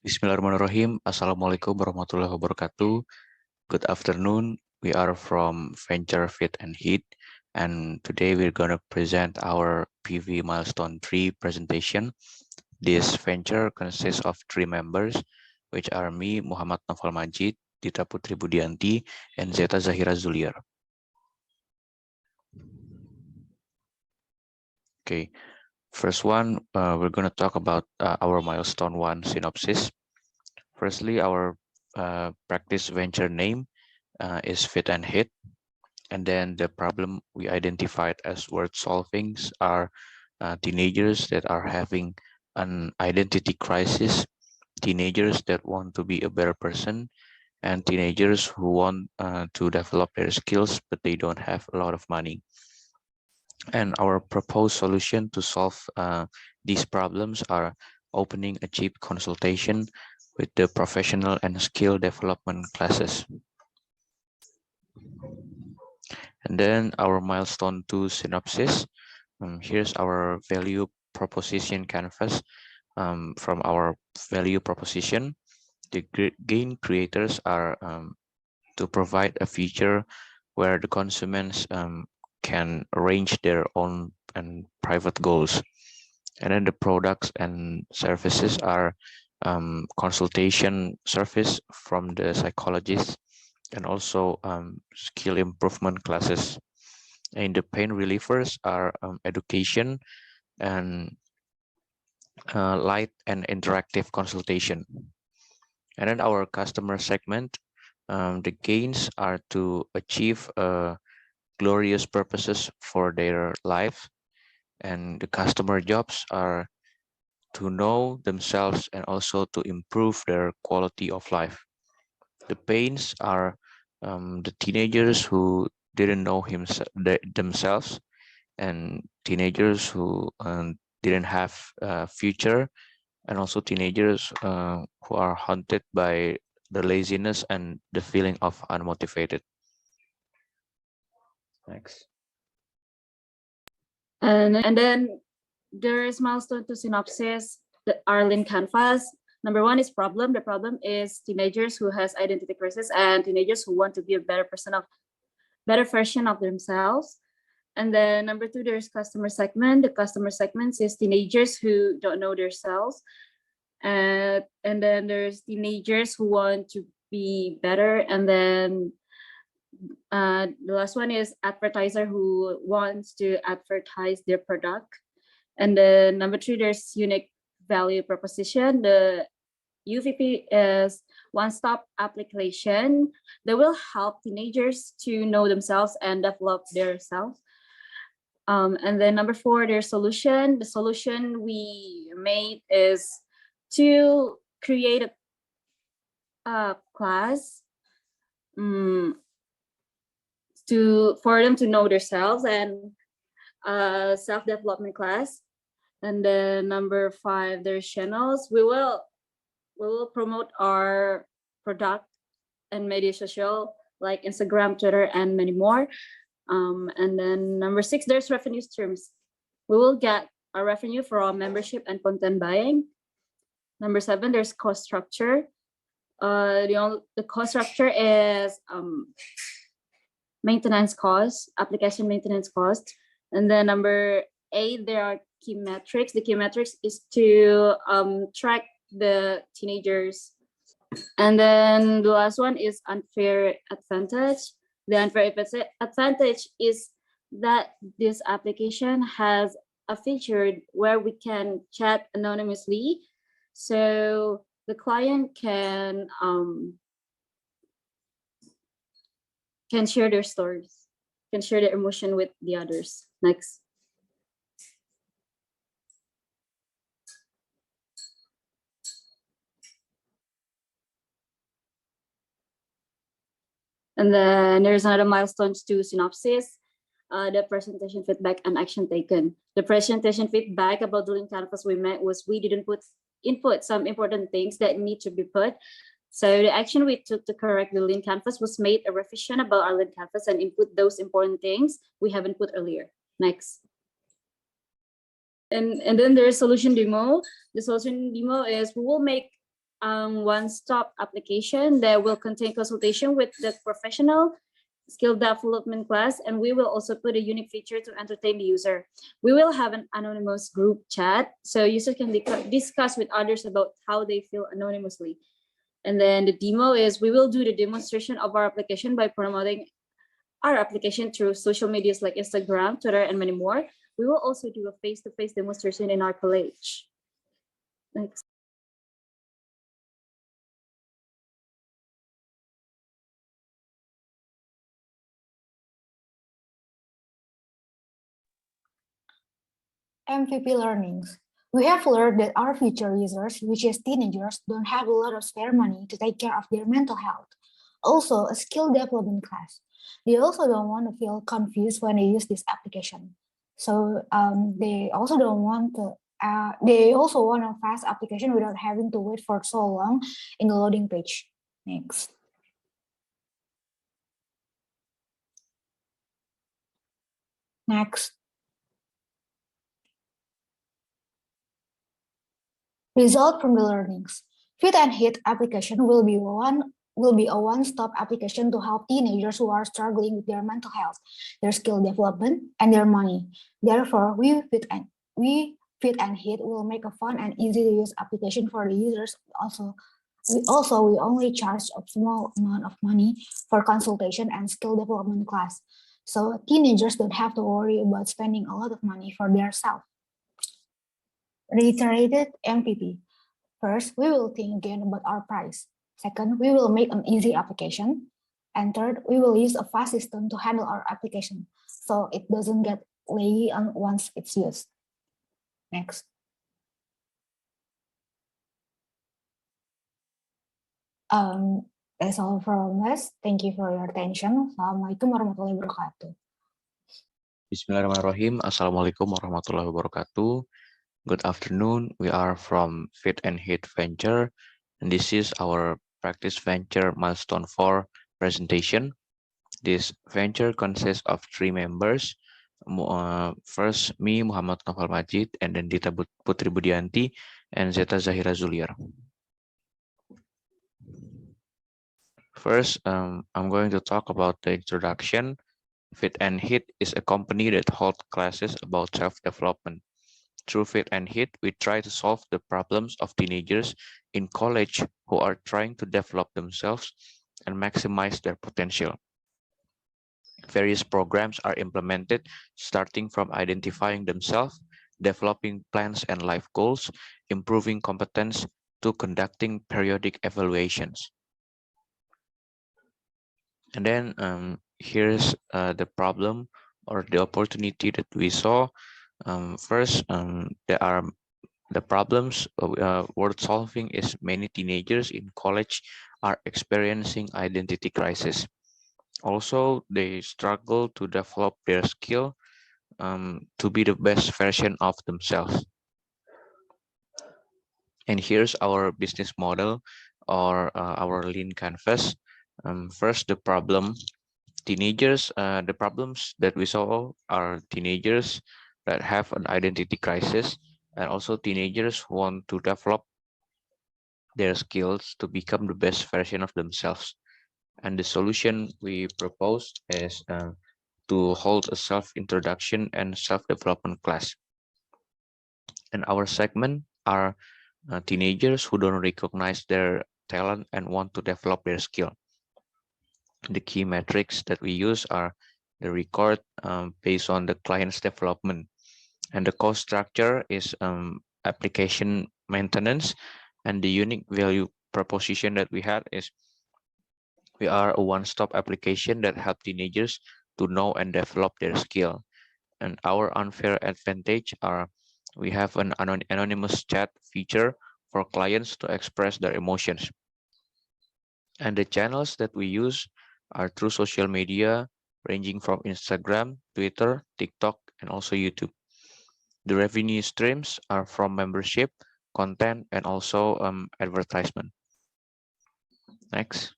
Bismillahirrahmanirrahim. Assalamualaikum warahmatullahi wabarakatuh. Good afternoon. We are from Venture Fit and Hit, and today we're going to present our PV Milestone 3 presentation. This venture consists of 3 members, which are me, Muhammad Noval Majid, Dita Putri Budianti, and Zeta Zahira Zuliar. Okay, first one, we're going to talk about our Milestone 1 synopsis. Firstly, our practice venture name is Fit and Hit. And then the problem we identified as word solvings are teenagers that are having an identity crisis, teenagers that want to be a better person, and teenagers who want to develop their skills, but they don't have a lot of money. And our proposed solution to solve these problems are opening a cheap consultation with the professional and skill development classes. And then our milestone 2 synopsis. Here's our value proposition canvas. From our value proposition, the gain creators are to provide a feature where the consumers can arrange their own and private goals. And then the products and services are consultation service from the psychologist, and also skill improvement classes. And the pain relievers are education and light and interactive consultation. And then our customer segment, the gains are to achieve glorious purposes for their life, and the customer jobs are to know themselves and also to improve their quality of life. The pains are the teenagers who didn't know themselves, and teenagers who didn't have a future, and also teenagers who are haunted by the laziness and the feeling of unmotivated. Next. And then there is milestone 2 synopsis, the Arlene canvas. Number 1 is problem. The problem is teenagers who has identity crisis and teenagers who want to be a better version of themselves. And then number 2, there's customer segment. The customer segment is teenagers who don't know themselves. And then there's teenagers who want to be better. And then the last one is advertiser who wants to advertise their product. And then number 3, there's unique value proposition. The UVP is one-stop application that will help teenagers to know themselves and develop their self. And then number 4, their solution. The solution we made is to create a class for them to know themselves, and self-development class. And then number 5, there's channels. We will promote our product and media social like Instagram, Twitter, and many more. And then number 6, there's revenue streams. We will get a revenue from membership and content buying. Number 7, there's cost structure. The cost structure is maintenance cost, application maintenance cost. And then number 8, there are key metrics. The key metrics is to track the teenagers. And then the last one is unfair advantage. The unfair advantage is that this application has a feature where we can chat anonymously, so the client can share their stories, can share their emotion with the others. Next. And then there's another milestones 2 synopsis, the presentation feedback and action taken. The presentation feedback about the Lean canvas we met was we didn't input some important things that need to be put. So the action we took to correct the Lean canvas was made a revision about our Lean canvas and input those important things we haven't put earlier. Next. And then there's solution demo. The solution demo is we will make one-stop application that will contain consultation with the professional skill development class, and we will also put a unique feature to entertain the user. We will have an anonymous group chat so users can discuss with others about how they feel anonymously. And then the demo is we will do the demonstration of our application by promoting our application through social medias like Instagram, Twitter, and many more. We will also do a face-to-face demonstration in our college. Next. MVP learnings. We have learned that our future users, which is teenagers, don't have a lot of spare money to take care of their mental health. Also, a skill development class. They also don't want to feel confused when they use this application. So they also don't want to. They also want a fast application without having to wait for so long in the loading page. Next. Next. Result from the learnings. Fit and Hit application will be a one-stop application to help teenagers who are struggling with their mental health, their skill development, and their money. Therefore, we Fit and Hit will make a fun and easy to use application for the users. We only charge a small amount of money for consultation and skill development class. So teenagers don't have to worry about spending a lot of money for their self. Reiterated MVP. First, we will think again about our price. Second, we will make an easy application. And third, we will use a fast system to handle our application so it doesn't get laggy once it's used. Next. That's all from us. Thank you for your attention. Assalamualaikum warahmatullahi wabarakatuh. Bismillahirrahmanirrahim. Assalamualaikum warahmatullahi wabarakatuh. Good afternoon. We are from Fit and Hit Venture, and this is our practice venture milestone 4 presentation. This venture consists of 3 members. First, me, Muhammad Novel Majid, and then Dita Putri Budianti, and Zeta Zahira Zuliar. First, I'm going to talk about the introduction. Fit and Hit is a company that holds classes about self-development. Through Fit and Hit, we try to solve the problems of teenagers in college who are trying to develop themselves and maximize their potential. Various programs are implemented, starting from identifying themselves, developing plans and life goals, improving competence, to conducting periodic evaluations. And then here's the problem or the opportunity that we saw. First, there are the problems worth solving is many teenagers in college are experiencing identity crisis. Also, they struggle to develop their skill to be the best version of themselves. And here's our business model or our lean canvas. First, the problem. Teenagers, the problems that we saw are teenagers that have an identity crisis, and also teenagers who want to develop their skills to become the best version of themselves. And the solution we proposed is to hold a self-introduction and self-development class. And our segment are teenagers who don't recognize their talent and want to develop their skill. The key metrics that we use are the record based on the client's development, and the cost structure is application maintenance, and the unique value proposition that we had is we are a one-stop application that help teenagers to know and develop their skill. And our unfair advantage are we have an anonymous chat feature for clients to express their emotions. And the channels that we use are through social media, ranging from Instagram, Twitter, TikTok, and also YouTube. The revenue streams are from membership, content, and also advertisement. Next.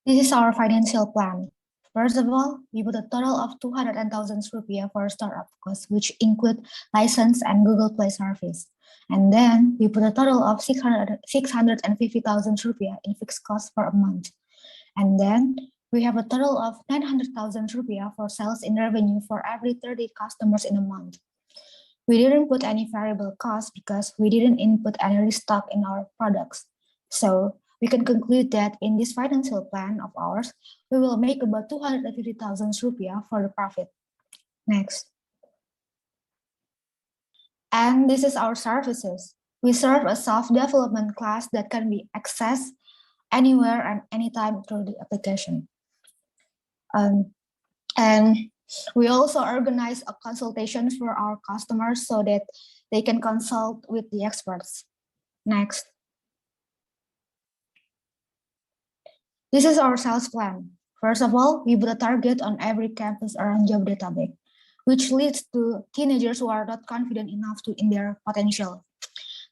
This is our financial plan. First of all, we put a total of 200,000 rupiah for startup costs, which include license and Google Play service. And then we put a total of 650,000 rupiah in fixed costs for a month. And then we have a total of 900,000 rupiah for sales in revenue for every 30 customers in a month. We didn't put any variable costs because we didn't input any restock in our products. So we can conclude that in this financial plan of ours, we will make about 250,000 rupiah for the profit. Next. And this is our services. We serve a self-development class that can be accessed anywhere and anytime through the application. And we also organize a consultation for our customers so that they can consult with the experts. Next. This is our sales plan. First of all, we put a target on every campus around Jabodetabek, which leads to teenagers who are not confident enough in their potential.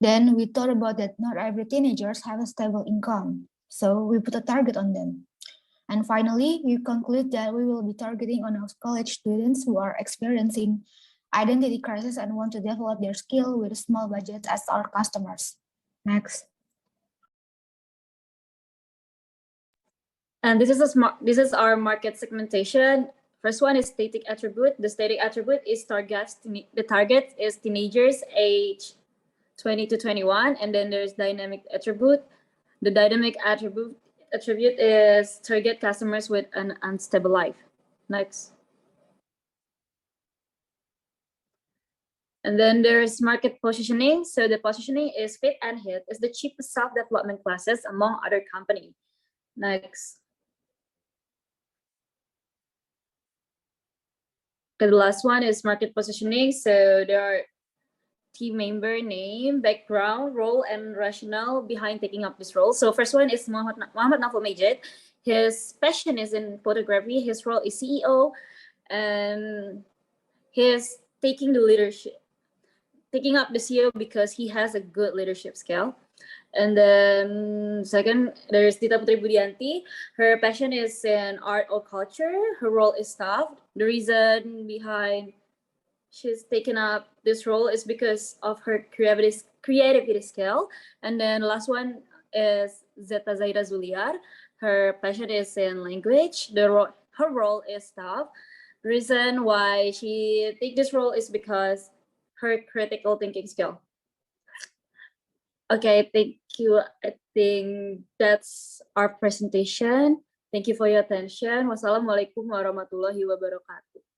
Then we thought about that not every teenagers have a stable income, so we put a target on them. And finally, we conclude that we will be targeting on our college students who are experiencing identity crisis and want to develop their skill with small budgets as our customers. Next. And this is our market segmentation. First one is static attribute. The static attribute is the target is teenagers age 20 to 21, and then there's dynamic attribute. The dynamic attribute is target customers with an unstable life. Next. And then there's market positioning. So the positioning is Fit and Hit is the cheapest self-development classes among other companies. Next. Okay, the last one is market positioning. So there are team member name, background, role, and rationale behind taking up this role. So first one is Muhammad Naufal Majid. His passion is in photography. His role is CEO, and he's taking up the CEO because he has a good leadership skill. And then second, there's Dita Putri Budianti. Her passion is in art or culture. Her role is staff. The reason behind she's taken up this role is because of her creativity skill. And then the last one is Zeta Zaida Zuliar. Her passion is in language. Her role is staff. The reason why she take this role is because her critical thinking skill. Okay, thank you. I think that's our presentation. Thank you for your attention. Wassalamualaikum warahmatullahi wabarakatuh.